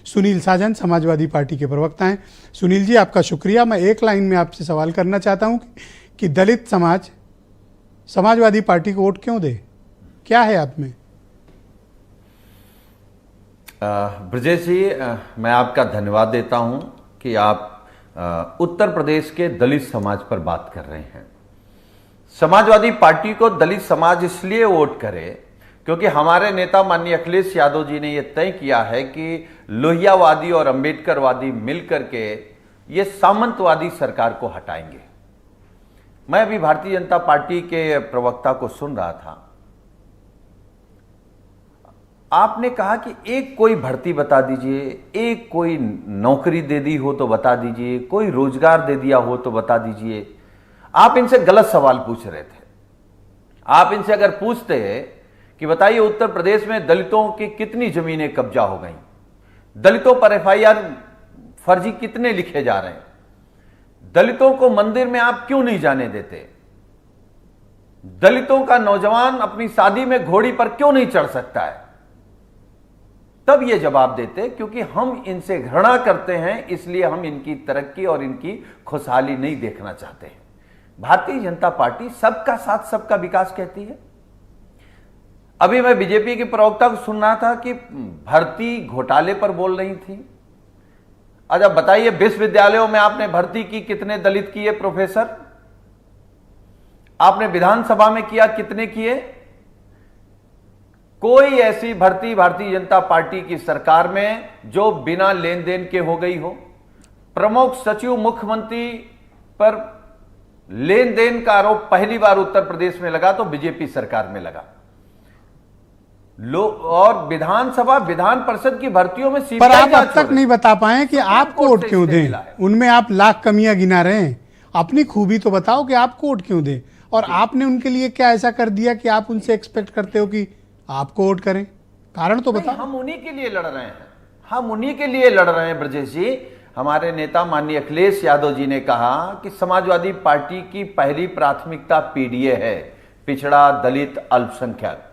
सुनील साजन Samajwadi party के प्रवक्ता हैं। सुनील जी, आपका शुक्रिया। मैं एक लाइन में आपसे सवाल करना चाहता हूं कि दलित समाज समाजवादी पार्टी को वोट क्यों दे? क्या है आप में? ब्रजेश जी, मैं आपका धन्यवाद देता हूं कि आप उत्तर प्रदेश के दलित समाज पर बात कर रहे हैं। समाजवादी पार्टी को दलित समाज इसलिए वोट करे क्योंकि हमारे नेता माननीय अखिलेश यादव जी ने यह तय किया है कि लोहियावादी और अंबेडकरवादी मिलकर के ये सामंतवादी सरकार को हटाएंगे। मैं अभी भारतीय जनता पार्टी के प्रवक्ता को सुन रहा था। आपने कहा कि एक कोई भर्ती बता दीजिए, एक कोई नौकरी दे दी हो तो बता दीजिए, कोई रोजगार दे दिया हो तो बता दीजिए। आप इनसे गलत सवाल पूछ रहे थे। आप इनसे अगर पूछते कि बताइए उत्तर प्रदेश में दलितों की कितनी जमीनें कब्जा हो गई, दलितों पर एफआईआर फर्जी कितने लिखे जा रहे हैं, दलितों को मंदिर में आप क्यों नहीं जाने देते, दलितों का नौजवान अपनी शादी में घोड़ी पर क्यों नहीं चढ़ सकता है, तब ये जवाब देते क्योंकि हम इनसे घृणा करते हैं, इसलिए हम इनकी तरक्की और इनकी खुशहाली नहीं देखना चाहते हैं। भारतीय जनता पार्टी सबका साथ सबका विकास कहती है। अभी मैं बीजेपी के प्रवक्ता को सुन रहा था कि भर्ती घोटाले पर बोल रही थी। अच्छा बताइए, विश्वविद्यालयों में आपने भर्ती की कितने दलित किए प्रोफेसर? आपने विधानसभा में किया कितने किए? कोई ऐसी भर्ती भारतीय जनता पार्टी की सरकार में जो बिना लेन देन के हो गई हो? प्रमुख सचिव मुख्यमंत्री पर लेन देन का आरोप पहली बार उत्तर प्रदेश में लगा तो बीजेपी सरकार में लगा। और विधानसभा विधान परिषद की भर्तियों में पर आप अब तक नहीं बता पाए कि आपको वोट क्यों दें। उनमें आप लाख कमियां गिना रहे हैं, अपनी खूबी तो बताओ कि आपको वोट क्यों दें। और आपने उनके लिए क्या ऐसा कर दिया कि आप उनसे एक्सपेक्ट करते हो कि आपको वोट करें? कारण तो बताओ। हम उन्हीं के लिए लड़ रहे हैं, हम उन्हीं के लिए लड़ रहे हैं ब्रजेश जी। हमारे नेता माननीय अखिलेश यादव जी ने कहा कि समाजवादी पार्टी की पहली प्राथमिकता पीडीए है, पिछड़ा दलित अल्पसंख्यक।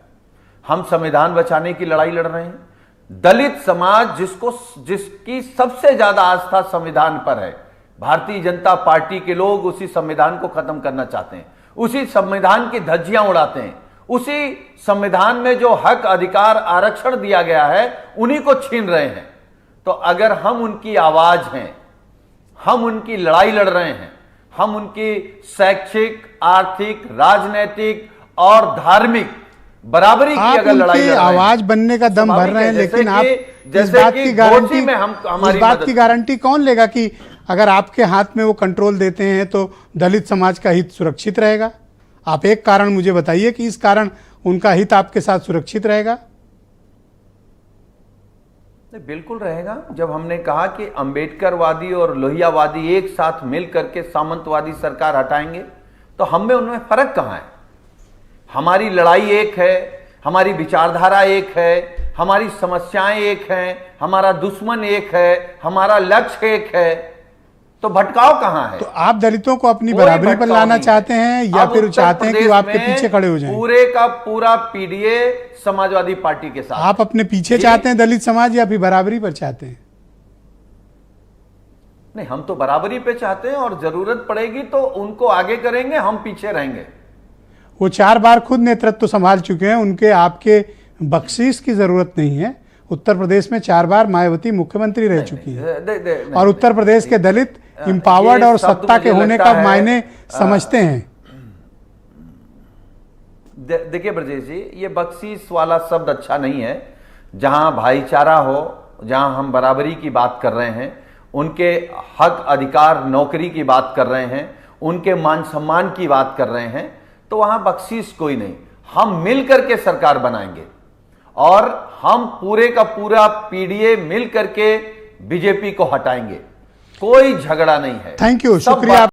हम संविधान बचाने की लड़ाई लड़ रहे हैं। दलित समाज जिसकी सबसे ज्यादा आस्था संविधान पर है, भारतीय जनता पार्टी के लोग उसी संविधान को खत्म करना चाहते हैं, उसी संविधान की धज्जियां उड़ाते हैं, उसी संविधान में जो हक अधिकार आरक्षण दिया गया है उन्हीं को छीन रहे हैं। तो अगर हम उनकी आवाज हैं, हम उनकी लड़ाई लड़ रहे हैं, हम उनकी शैक्षिक, आर्थिक, राजनीतिक और धार्मिक बराबरी की अगर लड़ाई लड़ रहे हैं, आवाज बनने का दम भर रहे हैं, लेकिन आप इस बात की गारंटी कौन लेगा कि अगर आपके हाथ में वो कंट्रोल देते हैं तो दलित समाज का हित सुरक्षित रहेगा? आप एक कारण मुझे बताइए कि इस कारण उनका हित आपके साथ सुरक्षित रहेगा। बिल्कुल रहेगा। जब हमने कहा कि अंबेडकरवादी और लोहियावादी एक साथ मिल करके सामंतवादी सरकार हटाएंगे, तो हम में उनमें फर्क कहां है? हमारी लड़ाई एक है, हमारी विचारधारा एक है, हमारी समस्याएं एक हैं, हमारा दुश्मन एक है, हमारा लक्ष्य एक है, तो भटकाव कहां है? तो आप दलितों को अपनी बराबरी पर लाना चाहते हैं या फिर चाहते हैं कि वो आपके पीछे खड़े हो जाएं? पूरे का पूरा पीडीए समाजवादी पार्टी के साथ। आप अपने पीछे चाहते हैं दलित समाज या फिर बराबरी पर चाहते हैं? नहीं, हम तो बराबरी पे चाहते हैं और जरूरत पड़ेगी तो उनको आगे करेंगे, हम पीछे रहेंगे। वो 4 बार खुद नेतृत्व संभाल चुके हैं, उनके आपके बख्शीश की जरूरत नहीं है। उत्तर प्रदेश में 4 बार मायावती मुख्यमंत्री रह चुकी है और उत्तर प्रदेश के दलित इंपावर्ड और सत्ता के होने का मायने समझते हैं। देखिए ब्रजेश जी, ये बख्शीश वाला शब्द अच्छा नहीं है। जहां भाईचारा हो, जहां हम बराबरी की बात कर रहे हैं, उनके हक अधिकार नौकरी की बात कर रहे हैं, उनके मान सम्मान की बात कर रहे हैं, तो वहां बख्शीश कोई नहीं। हम मिलकर के सरकार बनाएंगे और हम पूरे का पूरा पीडीए मिल करके बीजेपी को हटाएंगे। कोई झगड़ा नहीं है। थैंक यू, शुक्रिया।